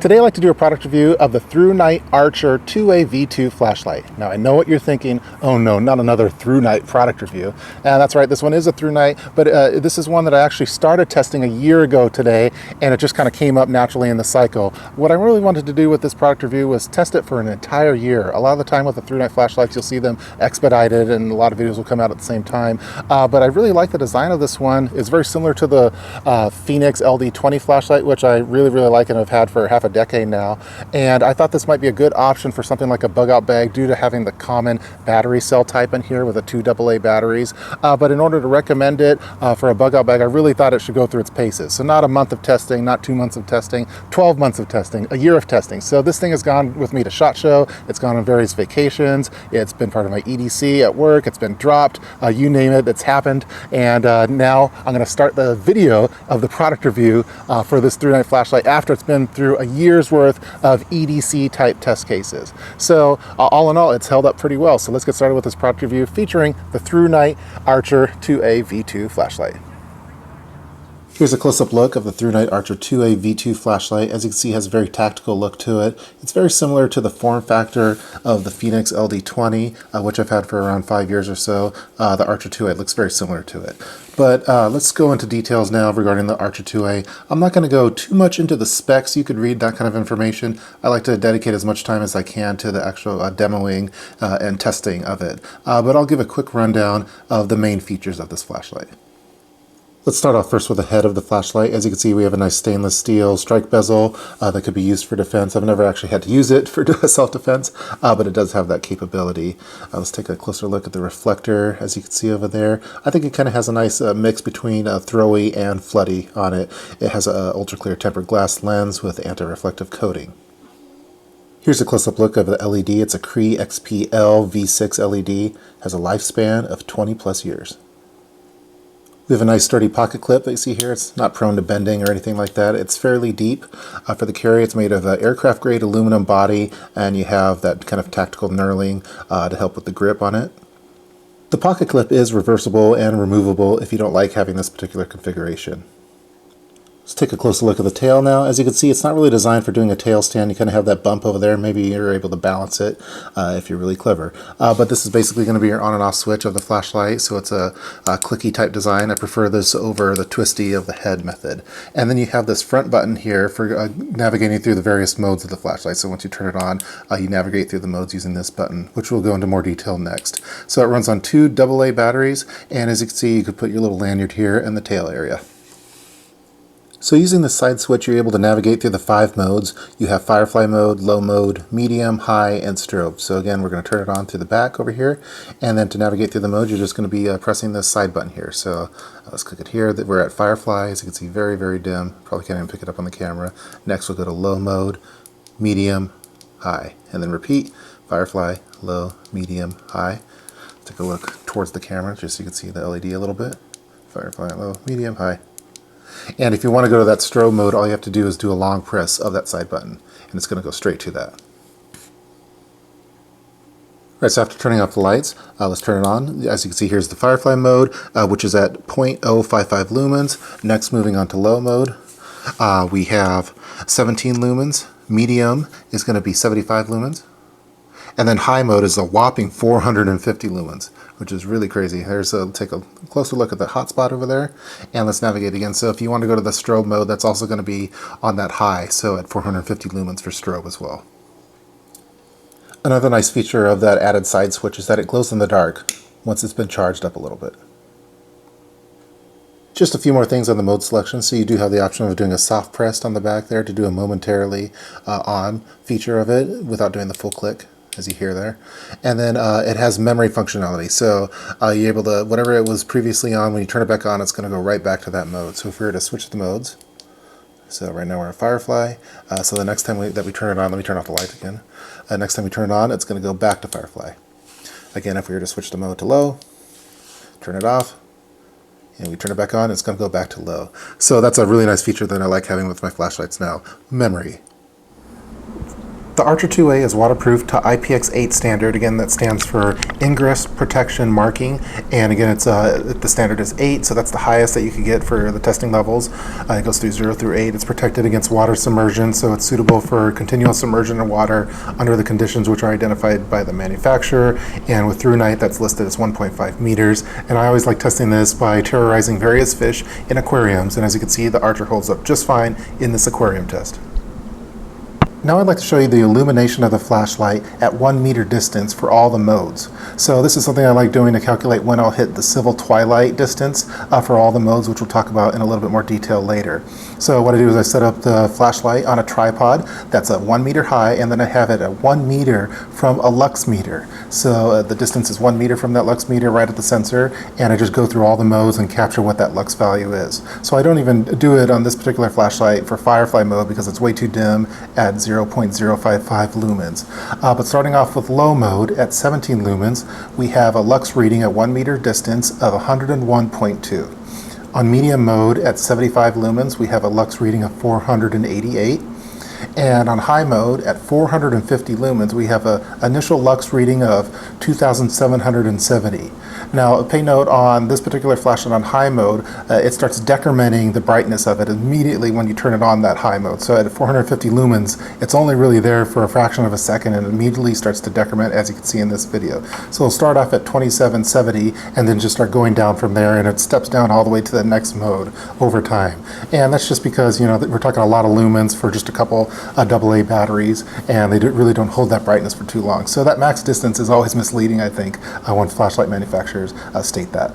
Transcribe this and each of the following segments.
Today I'd like to do a product review of the Thrunite Archer 2A V2 flashlight. Now I know what you're thinking, oh no, not another Thrunite product review. And that's right, this one is a Thrunite, but this is one that I actually started testing a year ago today, and it just kind of came up naturally in the cycle. What I really wanted to do with this product review was test it for an entire year. A lot of the time with the Thrunite flashlights, you'll see them expedited and a lot of videos will come out at the same time. But I really like the design of this one. It's very similar to the Phoenix LD20 flashlight, which I really like and have had for half a decade now, and I thought this might be a good option for something like a bug out bag due to having the common battery cell type in here with the 2 AA batteries. But in order to recommend it for a bug out bag, I really thought it should go through its paces. So not a month of testing, not 2 months of testing, 12 months of testing, a year of testing. So this thing has gone with me to SHOT Show, it's gone on various vacations, it's been part of my EDC at work, it's been dropped, you name it, it's happened. And now I'm going to start the video of the product review for this Thrunite flashlight after it's been through a year's worth of EDC type test cases. So all in all, it's held up pretty well. So let's get started with this product review featuring the Thrunite Archer 2A V2 flashlight. Here's a close-up look of the Thrunite Archer 2A V2 flashlight. As you can see, it has a very tactical look to it. It's very similar to the form factor of the Phoenix LD20, which I've had for around 5 years or so. The Archer 2A looks very similar to it. But let's go into details now regarding the Archer 2A. I'm not going to go too much into the specs. You could read that kind of information. I like to dedicate as much time as I can to the actual demoing and testing of it. But I'll give a quick rundown of the main features of this flashlight. Let's start off first with the head of the flashlight. As you can see, we have a nice stainless steel strike bezel that could be used for defense. I've never actually had to use it for self-defense, but it does have that capability. Let's take a closer look at the reflector. As you can see over there, I think it kind of has a nice mix between throwy and floody on it. It has an ultra clear tempered glass lens with anti-reflective coating. Here's a close-up look of the LED. It's a Cree XPL V6 LED. Has a lifespan of 20 plus years. We have a nice sturdy pocket clip that you see here. It's not prone to bending or anything like that. It's fairly deep. For the carry, it's made of an aircraft grade aluminum body, and you have that kind of tactical knurling to help with the grip on it. The pocket clip is reversible and removable if you don't like having this particular configuration. Let's take a closer look at the tail now. As you can see, it's not really designed for doing a tail stand. You kind of have that bump over there. Maybe you're able to balance it if you're really clever. But this is basically going to be your on and off switch of the flashlight, so it's a clicky type design. I prefer this over the twisty of the head method. And then you have this front button here for navigating through the various modes of the flashlight. So once you turn it on, you navigate through the modes using this button, which we'll go into more detail next. So it runs on 2 AA batteries, and as you can see, you could put your little lanyard here in the tail area. So using the side switch, you're able to navigate through the 5 modes. You have firefly mode, low mode, medium, high, and strobe. So again, we're going to turn it on through the back over here. And then to navigate through the modes, you're just going to be pressing this side button here. So let's click it here. We're at firefly. As you can see, very dim. Probably can't even pick it up on the camera. Next, we'll go to low mode, medium, high. And then repeat, firefly, low, medium, high. Take a look towards the camera just so you can see the LED a little bit. Firefly, low, medium, high. And if you want to go to that strobe mode, all you have to do is do a long press of that side button, and it's going to go straight to that. Right, so after turning off the lights, let's turn it on. As you can see, here's the firefly mode, which is at 0.055 lumens. Next, moving on to low mode, we have 17 lumens. Medium is going to be 75 lumens. And then high mode is a whopping 450 lumens, which is really crazy. Take a closer look at the hotspot over there, and let's navigate again. So if you want to go to the strobe mode, that's also going to be on that high, so at 450 lumens for strobe as well. Another nice feature of that added side switch is that it glows in the dark once it's been charged up a little bit. Just a few more things on the mode selection. So you do have the option of doing a soft press on the back there to do a momentarily on feature of it without doing the full click, as you hear there. And then it has memory functionality, so you're able to, whatever it was previously on, when you turn it back on, it's going to go right back to that mode. So if we were to switch the modes, so right now we're in Firefly, so the next time that we turn it on, let me turn off the light again. Next time we turn it on, it's going to go back to Firefly. Again, if we were to switch the mode to low, turn it off, and we turn it back on, it's going to go back to low. So that's a really nice feature that I like having with my flashlights now, memory. The Archer 2A is waterproof to IPX8 standard. Again, that stands for Ingress Protection marking. And again, it's the standard is 8, so that's the highest that you can get for the testing levels. It goes through 0 through 8. It's protected against water submersion, so it's suitable for continuous immersion in water under the conditions which are identified by the manufacturer. And with Thurnite, that's listed as 1.5 meters. And I always like testing this by terrorizing various fish in aquariums. And as you can see, the Archer holds up just fine in this aquarium test. Now I'd like to show you the illumination of the flashlight at 1 meter distance for all the modes. So this is something I like doing to calculate when I'll hit the civil twilight distance for all the modes, which we'll talk about in a little bit more detail later. So what I do is I set up the flashlight on a tripod that's at 1 meter high, and then I have it at 1 meter from a lux meter. So the distance is 1 meter from that lux meter right at the sensor, and I just go through all the modes and capture what that lux value is. So I don't even do it on this particular flashlight for firefly mode because it's way too dim at 0.055 lumens. But starting off with low mode at 17 lumens, we have a lux reading at 1 meter distance of 101.2. On medium mode at 75 lumens, we have a lux reading of 488. And on high mode at 450 lumens, we have an initial lux reading of 2,770. Now, pay note on this particular flashlight on high mode, it starts decrementing the brightness of it immediately when you turn it on that high mode. So at 450 lumens, it's only really there for a fraction of a second and immediately starts to decrement, as you can see in this video. So it'll start off at 2770 and then just start going down from there, and it steps down all the way to the next mode over time. And that's just because, you know, we're talking a lot of lumens for just a couple AA batteries, and they really don't hold that brightness for too long. So that max distance is always misleading, I think, when flashlight manufacturers state that.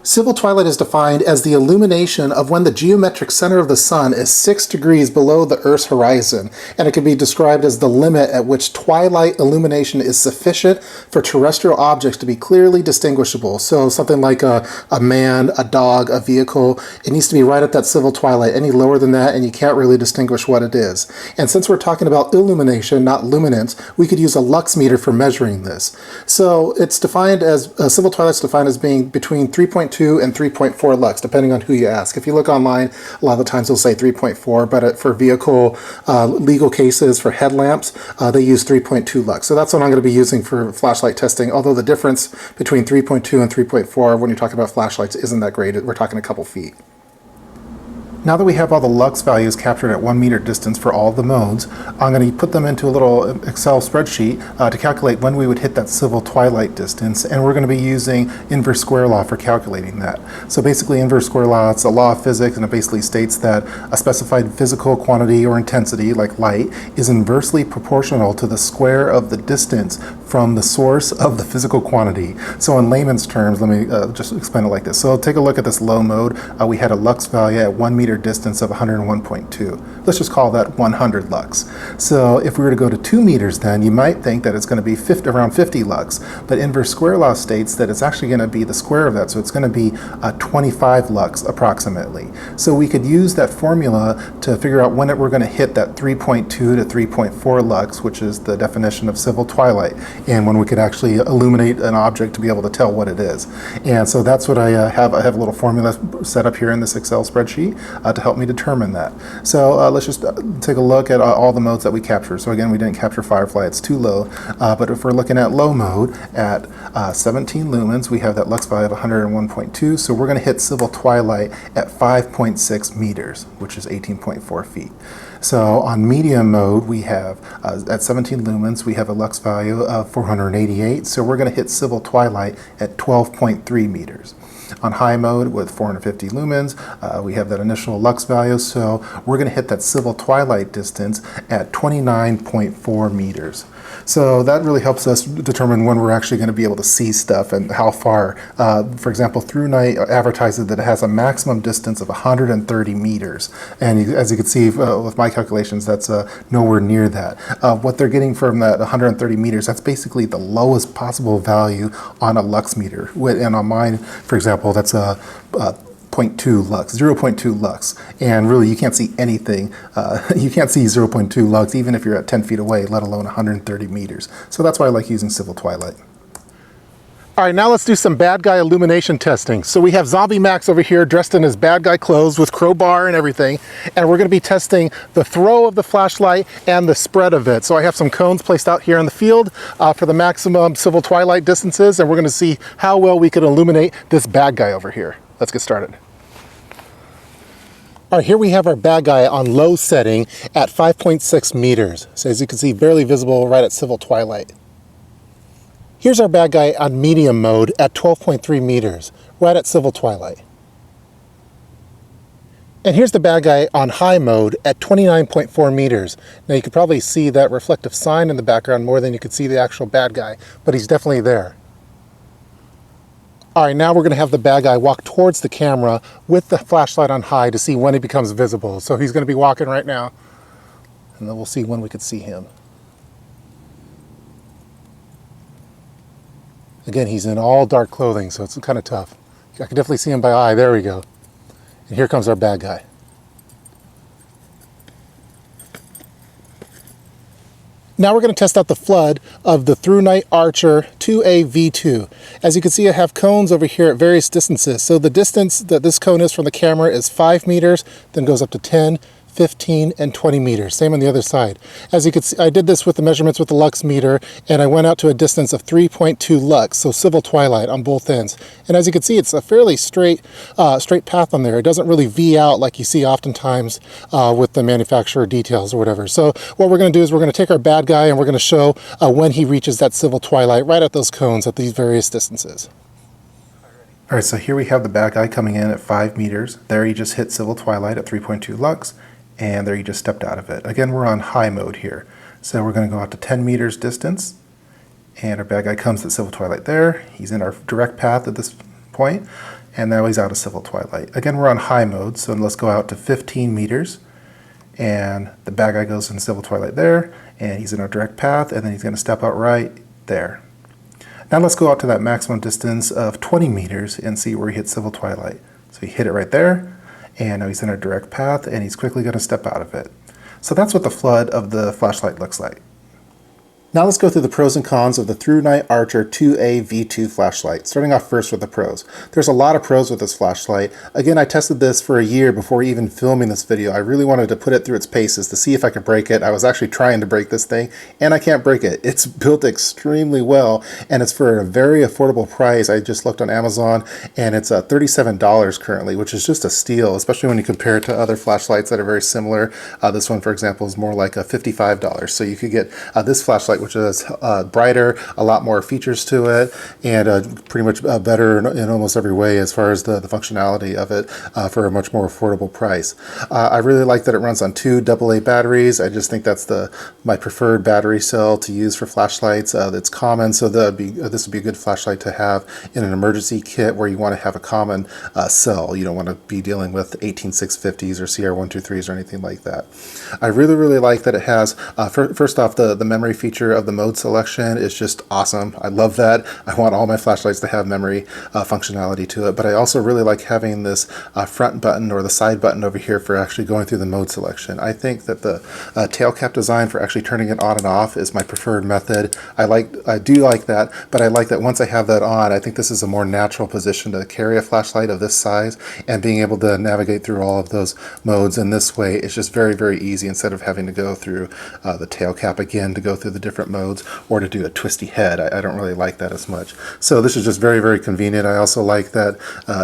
Civil twilight is defined as the illumination of when the geometric center of the sun is 6 degrees below the Earth's horizon, and it can be described as the limit at which twilight illumination is sufficient for terrestrial objects to be clearly distinguishable. So something like a man, a dog, a vehicle, it needs to be right at that civil twilight. Any lower than that and you can't really distinguish what it is. And since we're talking about illumination, not luminance, we could use a lux meter for measuring this. So it's defined as, civil twilight's defined as being between 3.2 and 3.4 lux, depending on who you ask. If you look online, a lot of the times they'll say 3.4, but for vehicle legal cases, for headlamps, they use 3.2 lux. So that's what I'm going to be using for flashlight testing, although the difference between 3.2 and 3.4 when you're talking about flashlights isn't that great. We're talking a couple feet. Now that we have all the lux values captured at 1 meter distance for all the modes, I'm going to put them into a little Excel spreadsheet to calculate when we would hit that civil twilight distance, and we're going to be using inverse square law for calculating that. So basically inverse square law, it's a law of physics, and it basically states that a specified physical quantity or intensity, like light, is inversely proportional to the square of the distance from the source of the physical quantity. So in layman's terms, let me just explain it like this. So take a look at this low mode. We had a lux value at 1 meter distance of 101.2. Let's just call that 100 lux. So if we were to go to 2 meters, then you might think that it's going to be around 50 lux, but inverse square law states that it's actually going to be the square of that, so it's going to be 25 lux approximately. So we could use that formula to figure out when we're going to hit that 3.2 to 3.4 lux, which is the definition of civil twilight, and when we could actually illuminate an object to be able to tell what it is. And so that's what I have. I have a little formula set up here in this Excel spreadsheet to help me determine that. So let's just take a look at all the modes that we capture. So again, we didn't capture firefly, it's too low, but if we're looking at low mode at 17 lumens, we have that lux value of 101.2, so we're going to hit civil twilight at 5.6 meters, which is 18.4 feet. So on medium mode, we have, at 17 lumens, we have a lux value of 488, so we're going to hit civil twilight at 12.3 meters. On high mode with 450 lumens, we have that initial lux value, so we're going to hit that civil twilight distance at 29.4 meters. So that really helps us determine when we're actually going to be able to see stuff and how far. For example, Thrunite advertises that it has a maximum distance of 130 meters. And as you can see with my calculations, that's nowhere near that. What they're getting from that 130 meters, that's basically the lowest possible value on a lux meter. And on mine, for example, that's a 0.2 lux, 0.2 lux, and really you can't see anything. You can't see 0.2 lux even if you're at 10 feet away, let alone 130 meters. So that's why I like using civil twilight. All right, now let's do some bad guy illumination testing. So we have Zombie Max over here dressed in his bad guy clothes with crowbar and everything. And we're gonna be testing the throw of the flashlight and the spread of it. So I have some cones placed out here in the field for the maximum civil twilight distances. And we're gonna see how well we can illuminate this bad guy over here. Let's get started. All right, here we have our bad guy on low setting at 5.6 meters. So as you can see, barely visible right at civil twilight. Here's our bad guy on medium mode at 12.3 meters, right at civil twilight. And here's the bad guy on high mode at 29.4 meters. Now you can probably see that reflective sign in the background more than you could see the actual bad guy, but he's definitely there. All right, now we're gonna have the bad guy walk towards the camera with the flashlight on high to see when he becomes visible. So he's gonna be walking right now, and then we'll see when we could see him. Again, he's in all dark clothing, so it's kind of tough. I can definitely see him by eye. There we go. And here comes our bad guy. Now we're going to test out the flood of the Thrunite Archer 2A V2. As you can see, I have cones over here at various distances. So the distance that this cone is from the camera is 5 meters, then goes up to 10, 15, and 20 meters. Same on the other side. As you can see, I did this with the measurements with the Lux meter, and I went out to a distance of 3.2 Lux, so civil twilight on both ends. And as you can see, it's a fairly straight path on there. It doesn't really V out like you see oftentimes with the manufacturer details or whatever. So what we're going to do is we're going to take our bad guy and we're going to show when he reaches that civil twilight right at those cones at these various distances. All right, so here we have the bad guy coming in at 5 meters. There he just hit civil twilight at 3.2 Lux. And there you just stepped out of it. Again, we're on high mode here. So we're going to go out to 10 meters distance. And our bad guy comes at civil twilight there. He's in our direct path at this point. And now he's out of civil twilight. Again, we're on high mode. So let's go out to 15 meters. And the bad guy goes in civil twilight there. And he's in our direct path. And then he's going to step out right there. Now let's go out to that maximum distance of 20 meters and see where he hits civil twilight. So he hit it right there. And now he's in a direct path, and he's quickly going to step out of it. So that's what the flood of the flashlight looks like. Now let's go through the pros and cons of the Thrunite Archer 2A V2 flashlight, starting off first with the pros. There's a lot of pros with this flashlight. Again, I tested this for a year before even filming this video. I really wanted to put it through its paces to see if I could break it. I was actually trying to break this thing, and I can't break it. It's built extremely well, and it's for a very affordable price. I just looked on Amazon, and it's $37 currently, which is just a steal, especially when you compare it to other flashlights that are very similar. This one, for example, is more like $55. So you could get this flashlight, which is brighter, a lot more features to it, and pretty much better in almost every way as far as the functionality of it for a much more affordable price. I really like that it runs on 2 AA batteries. I just think that's my preferred battery cell to use for flashlights. That's common, so this would be a good flashlight to have in an emergency kit where you want to have a common cell. You don't want to be dealing with 18650s or CR123s or anything like that. I really, really like that it has, first off, the memory feature of the mode selection is just awesome. I love that. I want all my flashlights to have memory functionality to it, but I also really like having this front button or the side button over here for actually going through the mode selection. I think that the tail cap design for actually turning it on and off is my preferred method. I do like that, but I like that once I have that on, I think this is a more natural position to carry a flashlight of this size, and being able to navigate through all of those modes in this way is just very, very easy instead of having to go through the tail cap again to go through the different modes or to do a twisty head. I don't really like that as much. So this is just very, very convenient. I also like that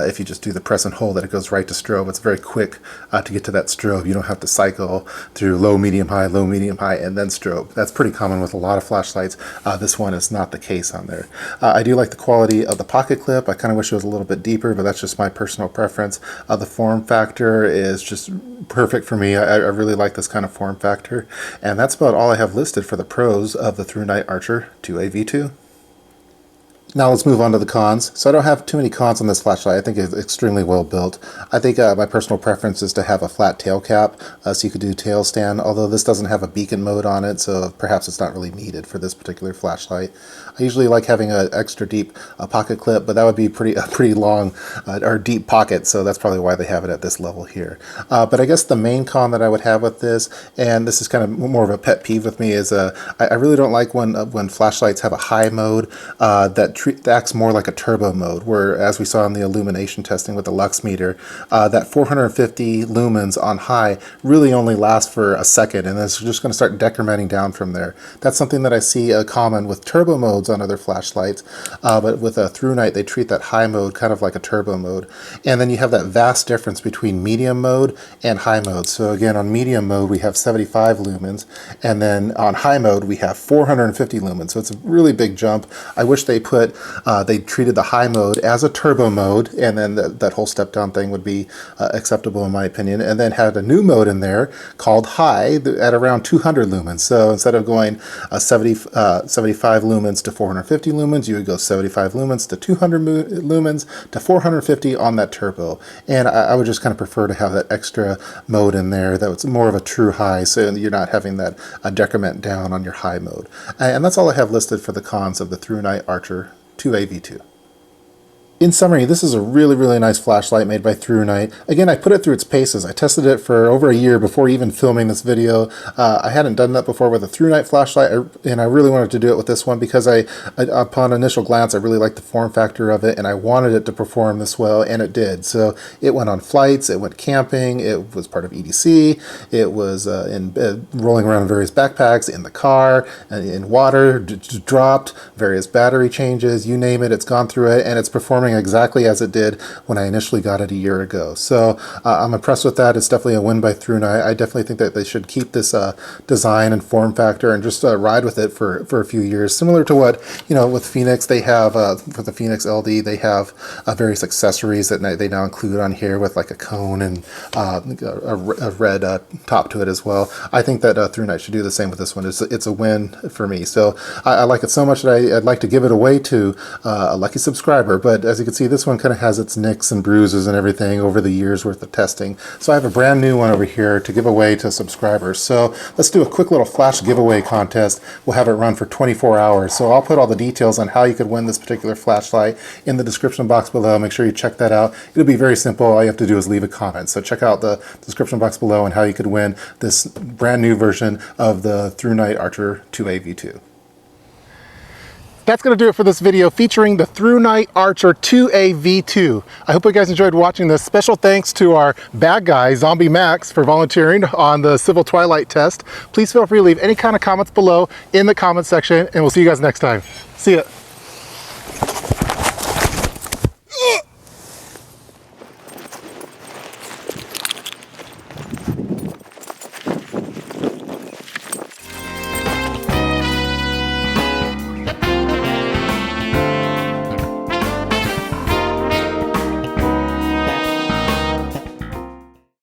if you just do the press and hold that it goes right to strobe. It's very quick to get to that strobe. You don't have to cycle through low, medium, high, and then strobe. That's pretty common with a lot of flashlights. This one is not the case on there. I do like the quality of the pocket clip. I kind of wish it was a little bit deeper, but that's just my personal preference. The form factor is just perfect for me. I really like this kind of form factor. And that's about all I have listed for the pros of the Thrunite Archer 2A V2. Now let's move on to the cons. So I don't have too many cons on this flashlight. I think it's extremely well built. I think my personal preference is to have a flat tail cap, so you could do tail stand, although this doesn't have a beacon mode on it, so perhaps it's not really needed for this particular flashlight. I usually like having an extra deep pocket clip, but that would be a pretty long or deep pocket, so that's probably why they have it at this level here. But I guess the main con that I would have with this, and this is kind of more of a pet peeve with me, is I really don't like when flashlights have a high mode that acts more like a turbo mode, where, as we saw in the illumination testing with the Lux meter, that 450 lumens on high really only lasts for a second, and it's just going to start decrementing down from there. That's something that I see common with turbo modes on other flashlights, but with a Thrunite, they treat that high mode kind of like a turbo mode. And then you have that vast difference between medium mode and high mode. So again, on medium mode, we have 75 lumens, and then on high mode, we have 450 lumens. So it's a really big jump. I wish they treated the high mode as a turbo mode, and then that whole step down thing would be acceptable in my opinion, and then had a new mode in there called high at around 200 lumens. So instead of going 75 lumens to 450 lumens, you would go 75 lumens to 200 lumens to 450 on that turbo. And I would just kind of prefer to have that extra mode in there that was more of a true high, so you're not having that decrement down on your high mode. And that's all I have listed for the cons of the Thrunite Archer 2AV2. In summary, this is a really, really nice flashlight made by Thrunite. Again, I put it through its paces. I tested it for over a year before even filming this video. I hadn't done that before with a Thrunite flashlight, and I really wanted to do it with this one because upon initial glance, I really liked the form factor of it, and I wanted it to perform this well, and it did. So it went on flights, it went camping, it was part of EDC, it was rolling around in various backpacks, in the car, in water, dropped, various battery changes, you name it, it's gone through it, and it's performing exactly as it did when I initially got it a year ago. So I'm impressed with that. It's definitely a win by Thrunite. I definitely think that they should keep this design and form factor and just ride with it for a few years. Similar to what, with Phoenix, they have, for the Phoenix LD, they have various accessories that they now include on here with like a cone and a red top to it as well. I think that Thrunite should do the same with this one. It's a win for me. So I like it so much that I'd like to give it away to a lucky subscriber, but as you can see, this one kind of has its nicks and bruises and everything over the years worth of testing. So I have a brand new one over here to give away to subscribers. So let's do a quick little flash giveaway contest. We'll have it run for 24 hours. So I'll put all the details on how you could win this particular flashlight in the description box below. Make sure you check that out. It'll be very simple. All you have to do is leave a comment. So check out the description box below and how you could win this brand new version of the Thrunite Archer 2AV2. That's going to do it for this video featuring the Thrunite Archer 2AV2. I hope you guys enjoyed watching this. Special thanks to our bad guy, Zombie Max, for volunteering on the Civil Twilight test. Please feel free to leave any kind of comments below in the comment section, and we'll see you guys next time. See ya.